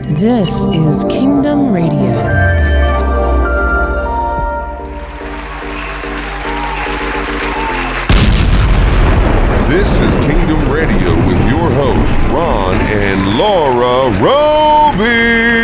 This is Kingdom Radio. This is Kingdom Radio with your hosts, Ron and Laura Roby.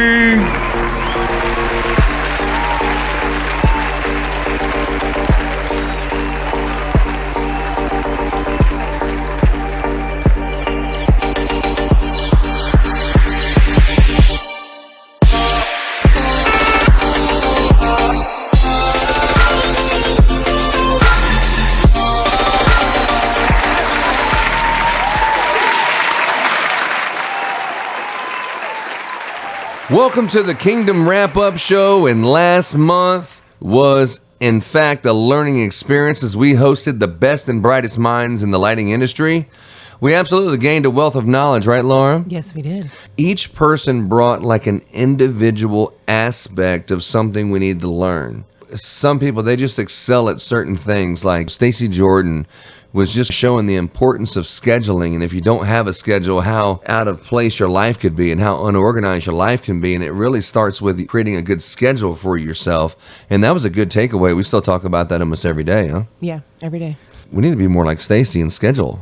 Welcome to the Kingdom Wrap-Up Show, and last month was, in fact, a learning experience as we hosted the best and brightest minds in the lighting industry. We absolutely gained a wealth of knowledge, right, Laura? Yes, we did. Each person brought like an individual aspect of something we need to learn. Some people, they just excel at certain things, like Stacy Jordan was just showing the importance of scheduling, and if you don't have a schedule, how out of place your life could be and how unorganized your life can be. And it really starts with creating a good schedule for yourself, and that was a good takeaway. We still talk about that almost every day, huh? Yeah, every day. We need to be more like Stacy and schedule.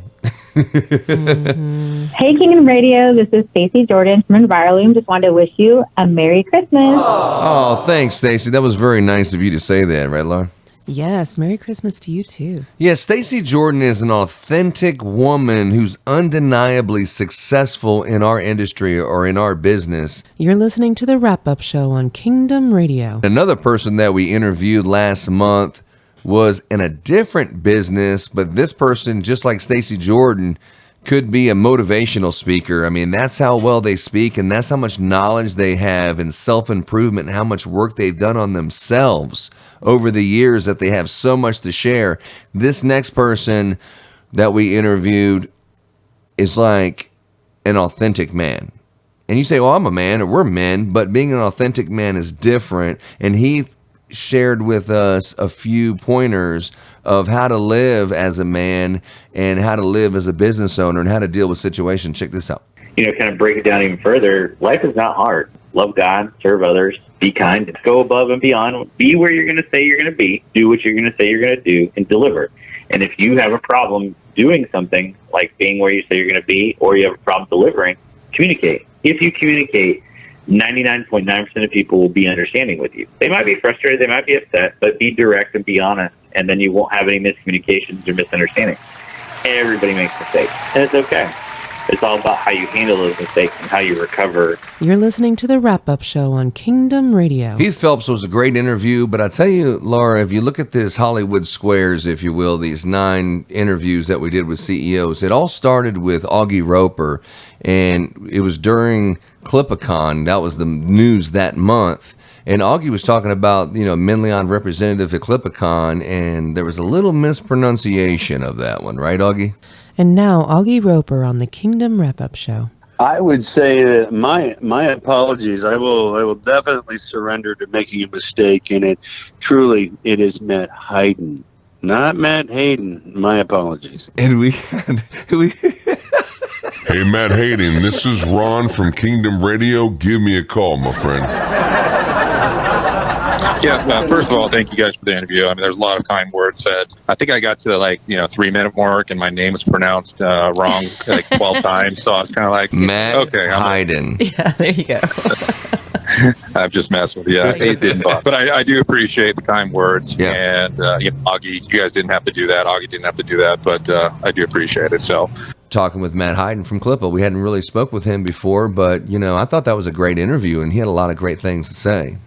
Mm-hmm. Hey, Kingdom Radio, this is Stacy Jordan from Enviroloom. Just wanted to wish you a Merry Christmas. Oh, thanks, Stacy. That was very nice of you to say that, right, Laura? Yes, Merry Christmas to you too. Yeah, Stacy Jordan is an authentic woman who's undeniably successful in our industry or in our business. You're listening to the Wrap-Up Show on Kingdom Radio. Another person that we interviewed last month was in a different business, but this person, just like Stacy Jordan, could be a motivational speaker. I mean, that's how well they speak, and that's how much knowledge they have in self-improvement and how much work they've done on themselves over the years that they have so much to share. This next person that we interviewed is like an authentic man. And you say, well, I'm a man, or we're men, but being an authentic man is different. And he shared with us a few pointers of how to live as a man and how to live as a business owner and how to deal with situations. Check this out. Kind of break it down even further. Life is not hard. Love God, serve others, be kind, go above and beyond, be where you're going to say you're going to be, do what you're going to say you're going to do, and deliver. And if you have a problem doing something like being where you say you're going to be, or you have a problem delivering, communicate. If you communicate, 99.9% of people will be understanding with you. They might be frustrated, they might be upset, but be direct and be honest, and then you won't have any miscommunications or misunderstandings. Everybody makes mistakes, and it's okay. It's all about how you handle those mistakes and how you recover. You're listening to the Wrap-Up Show on Kingdom Radio. Heath Phelps was a great interview, but I tell you, Laura, if you look at this Hollywood Squares, if you will, these 9 interviews that we did with CEOs, it all started with Augie Roper, and it was during Clipicon. That was the news that month. And Augie was talking about, Minleon representative at Clipicon, and there was a little mispronunciation of that one, right, Augie? And now, Augie Roper on the Kingdom Wrap-Up Show. I would say that my apologies. I will definitely surrender to making a mistake, and it is Matt Hayden, not Matt Hayden. My apologies. And we Hey, Matt Hayden, this is Ron from Kingdom Radio. Give me a call, my friend. Yeah, first of all, thank you guys for the interview. I mean, there's a lot of kind words said. I think I got to the 3-minute mark, and my name was pronounced wrong 12 times. So I was kind of like, Matt okay, Hayden. Yeah, there you go. I've just messed with you. It didn't bother. But I do appreciate the kind words. Yeah. And Augie, you guys didn't have to do that. Augie didn't have to do that, but I do appreciate it. So. Talking with Matt Hayden from Clippa. We hadn't really spoke with him before, but, I thought that was a great interview, and he had a lot of great things to say.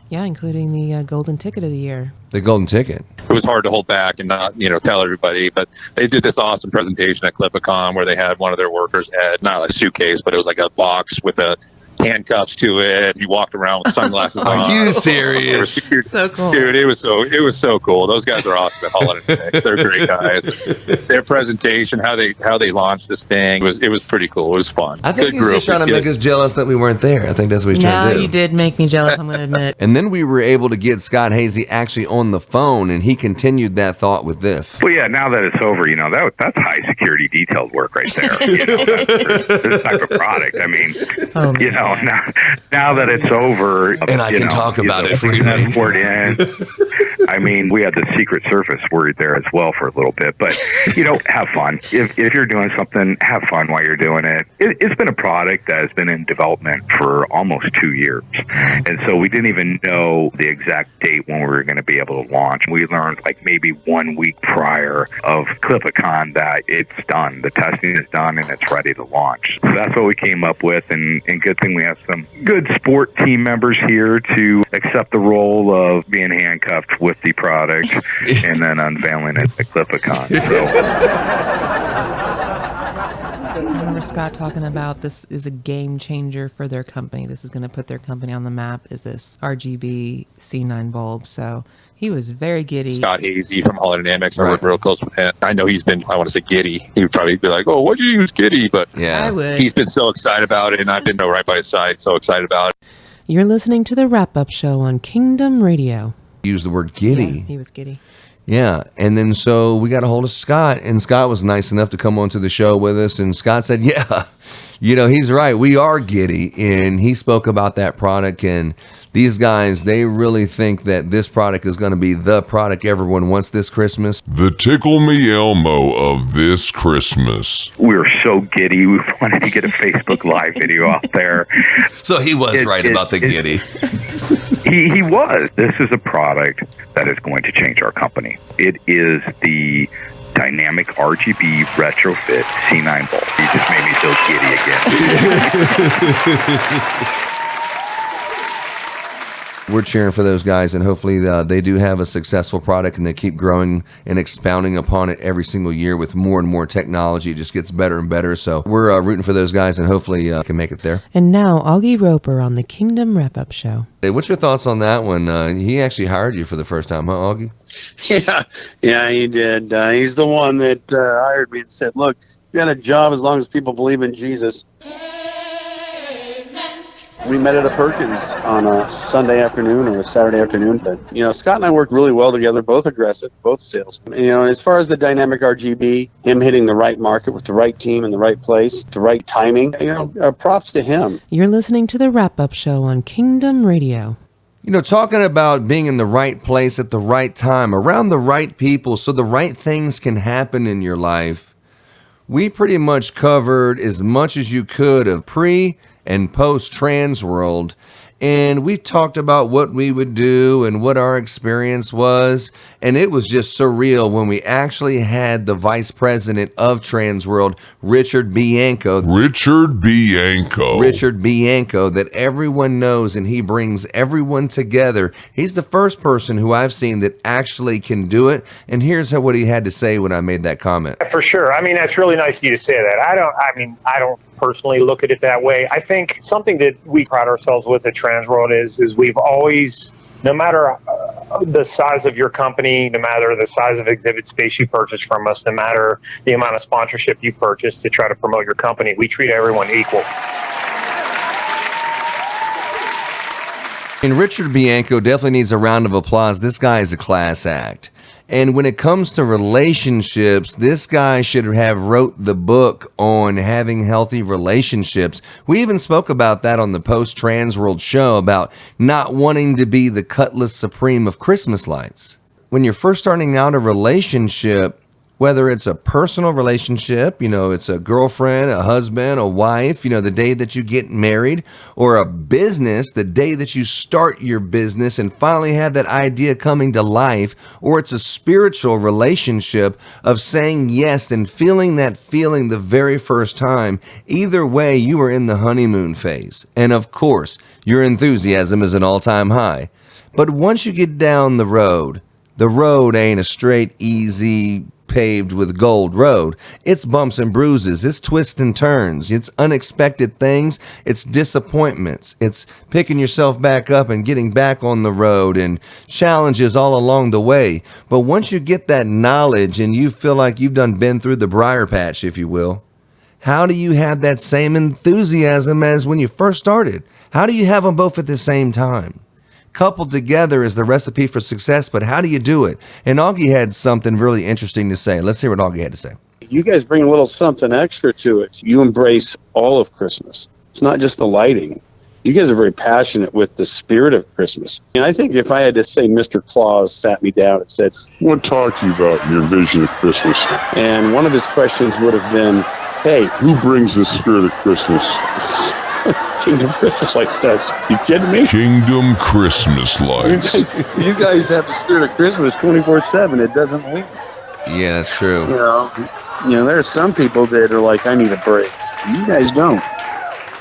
Yeah, including the Golden Ticket of the Year. The Golden Ticket. It was hard to hold back and not, tell everybody, but they did this awesome presentation at Clipicon where they had one of their workers had not a suitcase, but it was like a box with handcuffs to it. He walked around with sunglasses on. Are you serious? So cool. Dude, it was so cool. Those guys are awesome at Holiday Mix. They're great guys. Their presentation, how they launched this thing, it was pretty cool. It was fun. I think Good he's group. just trying to make us jealous that we weren't there. I think that's what he's trying to do. Now you did make me jealous, I'm going to admit. And then we were able to get Scott Hazy actually on the phone, and he continued that thought with this. Well, yeah, now that it's over, that's high security detailed work right there. For this type of product. I mean, now that it's over, And I can talk about it freely. I mean, we had the Secret Service worried there as well for a little bit, but have fun. If you're doing something, have fun while you're doing it. It's been a product that has been in development for almost 2 years, and so we didn't even know the exact date when we were going to be able to launch. We learned like maybe 1 week prior of ClipCon that it's done. The testing is done and it's ready to launch. So that's what we came up with, and good thing we have some good sport team members here to accept the role of being handcuffed with the product and then unveiling it at ClipCon. I remember Scott talking about this is a game changer for their company. This is going to put their company on the map, is this RGB C9 bulb. So he was very giddy. Scott Hazy from Holland Dynamics. I work real close with him. I know he's been, I want to say giddy. He would probably be like, oh, what'd you use giddy? But yeah, I would. He's been so excited about it, and I've been right by his side, so excited about it. You're listening to the wrap-up show on Kingdom Radio. Use the word giddy. Yeah, he was giddy. Yeah, and then so we got a hold of Scott, and Scott was nice enough to come onto the show with us, and Scott said, yeah, he's right, we are giddy, and he spoke about that product, and these guys, they really think that this product is going to be the product everyone wants this Christmas. The Tickle Me Elmo of this Christmas. We were so giddy, we wanted to get a Facebook Live video out there. So he was right about the giddy. He was. This is a product that is going to change our company. It is the dynamic RGB retrofit C9 bulb. You just made me feel giddy again. We're cheering for those guys, and hopefully they do have a successful product, and they keep growing and expounding upon it every single year with more and more technology. It just gets better and better. So we're rooting for those guys, and hopefully can make it there. And now Augie Roper on the Kingdom Wrap-Up Show. Hey, what's your thoughts on that one? He actually hired you for the first time, huh, Augie? Yeah, he did. He's the one that hired me and said, look, you got a job as long as people believe in Jesus. We met at a Perkins on a Sunday afternoon or a Saturday afternoon. But, Scott and I worked really well together, both aggressive, both sales. As far as the dynamic RGB, him hitting the right market with the right team in the right place, the right timing, props to him. You're listening to the wrap-up show on Kingdom Radio. Talking about being in the right place at the right time, around the right people, so the right things can happen in your life. We pretty much covered as much as you could of pre- and post-trans world, and we talked about what we would do and what our experience was, and it was just surreal when we actually had the vice president of Trans World, Richard Bianco, that everyone knows, and he brings everyone together. He's the first person who I've seen that actually can do it, and here's what he had to say when I made that comment. For sure. I mean, that's really nice of you to say that. I don't personally look at it that way. I think something that we pride ourselves with at Trans World is we've always, no matter the size of your company, no matter the size of exhibit space you purchase from us, no matter the amount of sponsorship you purchase to try to promote your company, we treat everyone equal. And Richard Bianco definitely needs a round of applause. This guy is a class act. And when it comes to relationships, this guy should have wrote the book on having healthy relationships. We even spoke about that on the Post-Trans World show about not wanting to be the Cutlass Supreme of Christmas lights. When you're first starting out a relationship, whether it's a personal relationship, it's a girlfriend, a husband, a wife, the day that you get married, or a business, the day that you start your business and finally have that idea coming to life, or it's a spiritual relationship of saying yes and feeling that feeling the very first time. Either way, you are in the honeymoon phase. And of course, your enthusiasm is an all-time high. But once you get down the road ain't a straight, easy, paved with gold road. It's bumps and bruises. It's twists and turns. It's unexpected things. It's disappointments. It's picking yourself back up and getting back on the road and challenges all along the way. But once you get that knowledge and you feel like you've been through the briar patch, if you will, how do you have that same enthusiasm as when you first started? How do you have them both at the same time? Coupled together is the recipe for success, but how do you do it? And Augie had something really interesting to say. Let's hear what Augie had to say. You guys bring a little something extra to it. You embrace all of Christmas. It's not just the lighting. You guys are very passionate with the spirit of Christmas. And I think if I had to say Mr. Claus sat me down and said, What talk to you about your vision of Christmas? and one of his questions would have been, hey, Who brings the spirit of Christmas? Kingdom Christmas Lights does. You kidding me? Kingdom Christmas Lights. You guys have the spirit of Christmas 24/7. It doesn't leave. Yeah, that's true. You know, there are some people that are like, I need a break. You guys don't.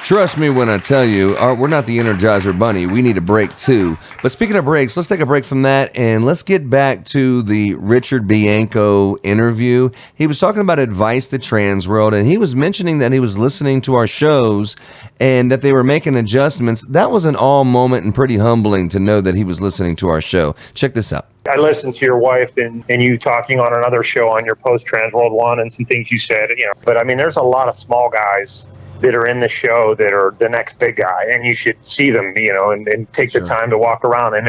Trust me when I tell you, we're not the Energizer Bunny. We need a break too. But speaking of breaks, let's take a break from that and let's get back to the Richard Bianco interview. He was talking about advice to trans world, and he was mentioning that he was listening to our shows and that they were making adjustments. That was an all moment and pretty humbling to know that he was listening to our show. Check this out. I listened to your wife and you talking on another show on your post-trans world one and some things you said, but I mean, there's a lot of small guys that are in the show that are the next big guy, and you should see them, and take the time to walk around. And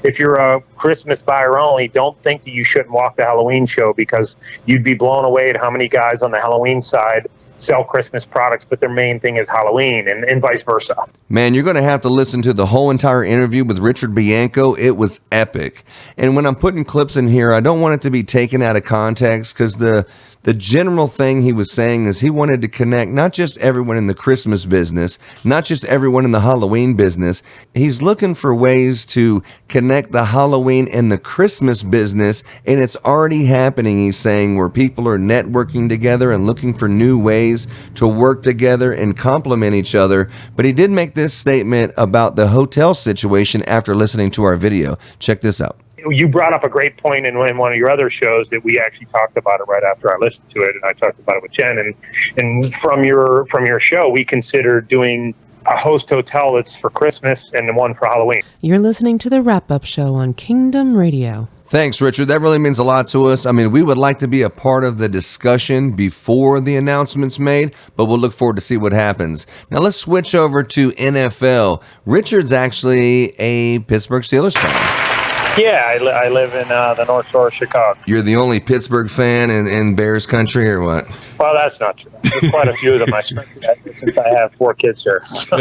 if you're a Christmas buyer only, don't think that you shouldn't walk the Halloween show, because you'd be blown away at how many guys on the Halloween side sell Christmas products, but their main thing is Halloween, and vice versa. Man, you're going to have to listen to the whole entire interview with Richard Bianco. It was epic. And when I'm putting clips in here, I don't want it to be taken out of context, because the general thing he was saying is he wanted to connect not just everyone in the Christmas business, not just everyone in the Halloween business. He's looking for ways to connect the Halloween and the Christmas business, and it's already happening, he's saying, where people are networking together and looking for new ways to work together and complement each other. But he did make this statement about the hotel situation after listening to our video. Check this out. You brought up a great point in one of your other shows that we actually talked about it right after I listened to it, and I talked about it with Jen. And from your show, we considered doing a host hotel that's for Christmas and the one for Halloween. You're listening to the wrap-up show on Kingdom Radio. Thanks, Richard. That really means a lot to us. I mean, we would like to be a part of the discussion before the announcement's made, but we'll look forward to see what happens. Now, let's switch over to NFL. Richard's actually a Pittsburgh Steelers fan. Yeah, I live in the North Shore of Chicago. You're the only Pittsburgh fan in Bears country, or what? Well, that's not true. There's quite a few of them. I since I have 4 kids here. So.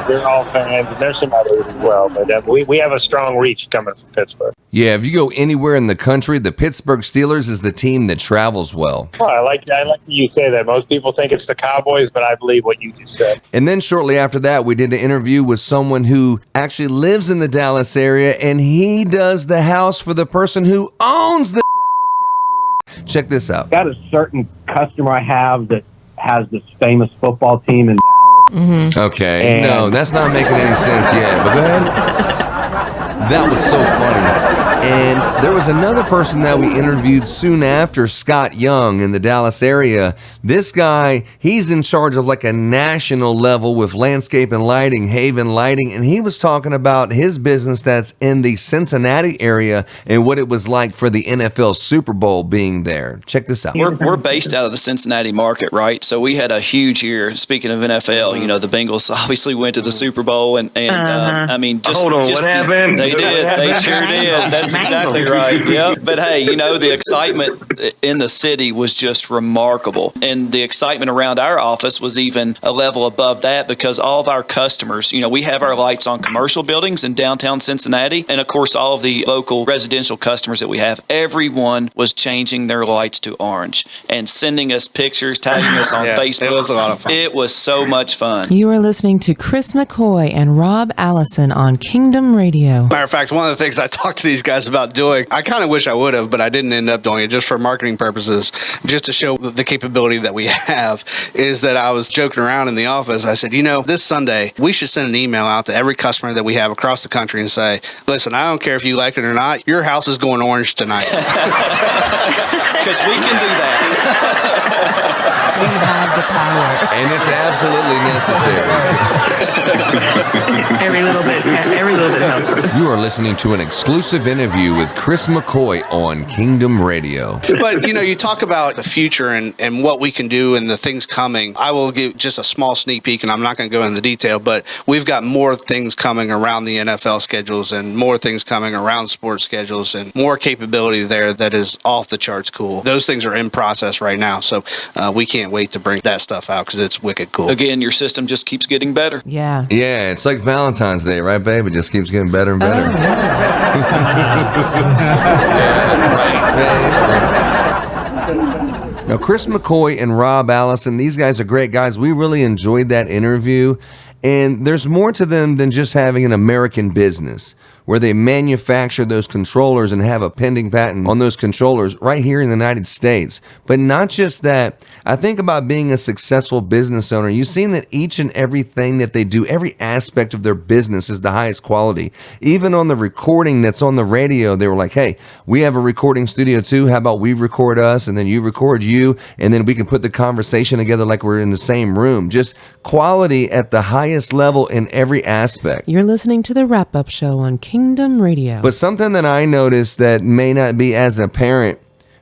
They're all fans, and there's some others as well. But we have a strong reach coming from Pittsburgh. Yeah, if you go anywhere in the country, the Pittsburgh Steelers is the team that travels well. Well, I like that you say that. Most people think it's the Cowboys, but I believe what you just said. And then shortly after that, we did an interview with someone who actually lives in the Dallas area, and he does the house for the person who owns the Dallas Cowboys. Check this out. Got a certain customer I have that has this famous football team in Dallas. Mm-hmm. Okay, no, that's not making any sense yet, but go ahead. That was so funny. And there was another person that we interviewed soon after, Scott Young, in the Dallas area. This guy, he's in charge of like a national level with landscape and lighting, Haven Lighting, and he was talking about his business that's in the Cincinnati area and what it was like for the NFL Super Bowl being there. Check this out. We're based out of the Cincinnati market, right? So we had a huge year. Speaking of NFL, the Bengals obviously went to the Super Bowl, and I mean, hold on, what happened? They did. They sure did. That's exactly right. Yeah. But hey, the excitement in the city was just remarkable. And the excitement around our office was even a level above that, because all of our customers, we have our lights on commercial buildings in downtown Cincinnati. And of course, all of the local residential customers that we have, everyone was changing their lights to orange and sending us pictures, tagging us on Facebook. It was a lot of fun. It was so much fun. You are listening to Chris McCoy and Rob Allison on Kingdom Radio. Matter of fact, one of the things I talked to these guys about doing, I kind of wish I would have, but I didn't end up doing it just for marketing purposes, just to show the capability that we have, is that I was joking around in the office. I said, this Sunday, we should send an email out to every customer that we have across the country and say, listen, I don't care if you like it or not, your house is going orange tonight. Because we can do that. We have the power. And it's absolutely necessary. Every little bit helps. You are listening to an exclusive interview with Chris McCoy on Kingdom Radio. But, you talk about the future and what we can do and the things coming. I will give just a small sneak peek, and I'm not going to go into detail, but we've got more things coming around the NFL schedules and more things coming around sports schedules and more capability there that is off the charts cool. Those things are in process right now, so we can't wait to bring that stuff out because it's wicked cool. Again, your system just keeps getting better. Yeah. Yeah, it's like Valentine's Day, right, babe? It just keeps getting better and better. Now, Chris McCoy and Rob Allison, these guys are great guys. We really enjoyed that interview. And there's more to them than just having an American business where they manufacture those controllers and have a pending patent on those controllers right here in the United States. But not just that. I think about being a successful business owner. You've seen that each and everything that they do, every aspect of their business is the highest quality. Even on the recording that's on the radio, they were like, hey, we have a recording studio too. How about we record us and then you record you and then we can put the conversation together like we're in the same room. Just quality at the highest level in every aspect. You're listening to the wrap-up show on Kingdom Radio. But something that I noticed that may not be as apparent,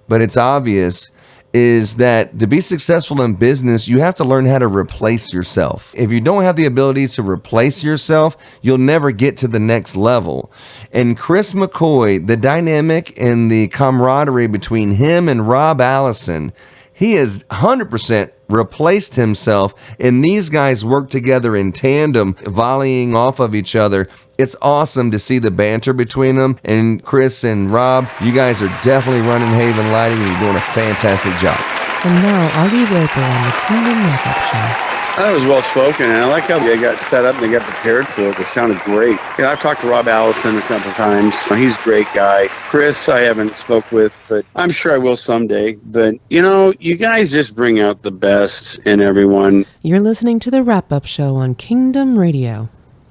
but it's obvious, is that to be successful in business, you have to learn how to replace yourself. If you don't have the ability to replace yourself, you'll never get to the next level. And Chris McCoy, the dynamic and the camaraderie between him and Rob Allison, he has 100% replaced himself, and these guys work together in tandem, volleying off of each other. It's awesome to see the banter between them. And Chris and Rob, you guys are definitely running Haven Lighting, and you're doing a fantastic job. And now, Augie Roper on the Kingdom Wrap-Up Show. That was well spoken, and I like how they got set up and they got prepared for it. It sounded great. I've talked to Rob Allison a couple times. He's a great guy. Chris, I haven't spoke with, but I'm sure I will someday. But, you guys just bring out the best in everyone. You're listening to the wrap-up show on Kingdom Radio.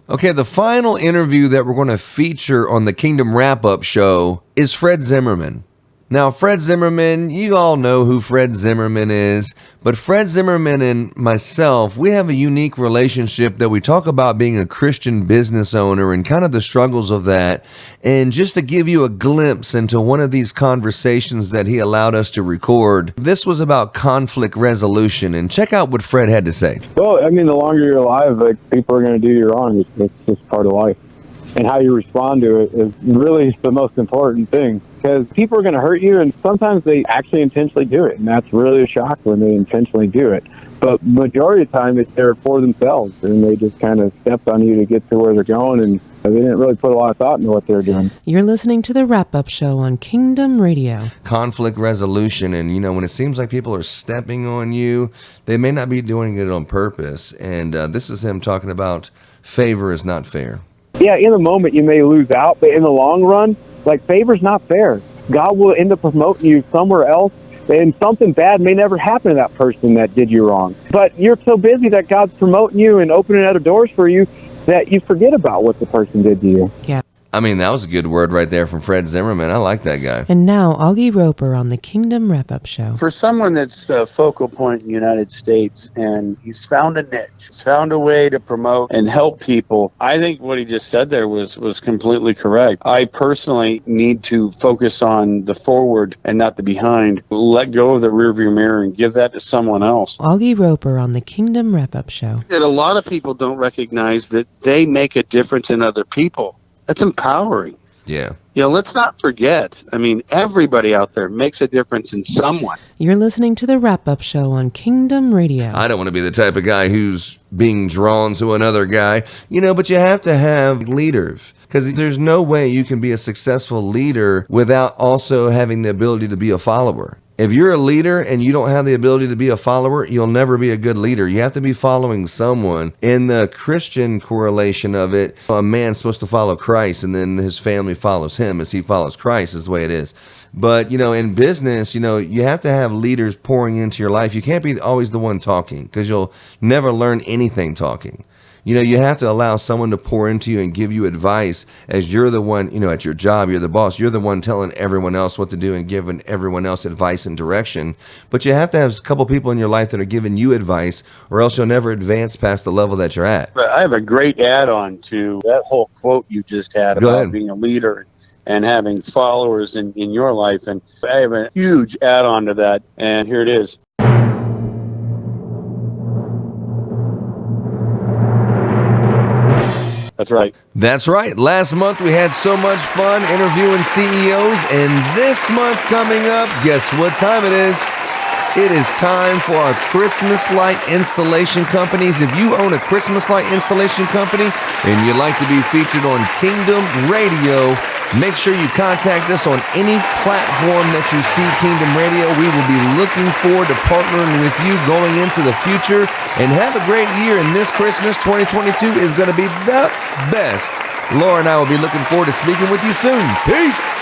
Okay, the final interview that we're going to feature on the Kingdom Wrap-Up show is Fred Zimmerman. Now, Fred Zimmerman, you all know who Fred Zimmerman is, but Fred Zimmerman and myself, we have a unique relationship that we talk about being a Christian business owner and kind of the struggles of that. And just to give you a glimpse into one of these conversations that he allowed us to record, this was about conflict resolution. And check out what Fred had to say. Well, the longer you're alive, people are going to do you wrong. It's just part of life. And how you respond to it is really the most important thing. Because people are going to hurt you, and sometimes they actually intentionally do it. And that's really a shock when they intentionally do it. But majority of the time, it's there for themselves. And they just kind of stepped on you to get to where they're going. And they didn't really put a lot of thought into what they're doing. You're listening to the wrap-up show on Kingdom Radio. Conflict resolution. And, when it seems like people are stepping on you, they may not be doing it on purpose. And this is him talking about favor is not fair. Yeah, in the moment you may lose out, but in the long run, favor's not fair. God will end up promoting you somewhere else, and something bad may never happen to that person that did you wrong. But you're so busy that God's promoting you and opening other doors for you that you forget about what the person did to you. Yeah. That was a good word right there from Fred Zimmerman. I like that guy. And now, Augie Roper on the Kingdom Wrap-Up Show. For someone that's a focal point in the United States, and he's found a niche, he's found a way to promote and help people, I think what he just said there was completely correct. I personally need to focus on the forward and not the behind. Let go of the rearview mirror and give that to someone else. Augie Roper on the Kingdom Wrap-Up Show. That a lot of people don't recognize that they make a difference in other people. That's empowering. Yeah. Let's not forget. Everybody out there makes a difference in someone. You're listening to the wrap-up show on Kingdom Radio. I don't want to be the type of guy who's being drawn to another guy, but you have to have leaders. Because there's no way you can be a successful leader without also having the ability to be a follower. If you're a leader and you don't have the ability to be a follower, you'll never be a good leader. You have to be following someone. In the Christian correlation of it, a man's supposed to follow Christ, and then his family follows him as he follows Christ, is the way it is. But, in business, you have to have leaders pouring into your life. You can't be always the one talking, because you'll never learn anything talking. You have to allow someone to pour into you and give you advice as you're the one, at your job, you're the boss. You're the one telling everyone else what to do and giving everyone else advice and direction. But you have to have a couple people in your life that are giving you advice, or else you'll never advance past the level that you're at. I have a great add-on to that whole quote you just had about being a leader and having followers in your life. And I have a huge add-on to that, and here it is. That's right. That's right. Last month we had so much fun interviewing CEOs, and this month coming up, guess what time it is? It is time for our Christmas light installation companies. If you own a Christmas light installation company and you'd like to be featured on Kingdom Radio, make sure you contact us on any platform that you see Kingdom Radio. We will be looking forward to partnering with you going into the future. And have a great year. And this Christmas 2022 is going to be the best. Laura and I will be looking forward to speaking with you soon. Peace.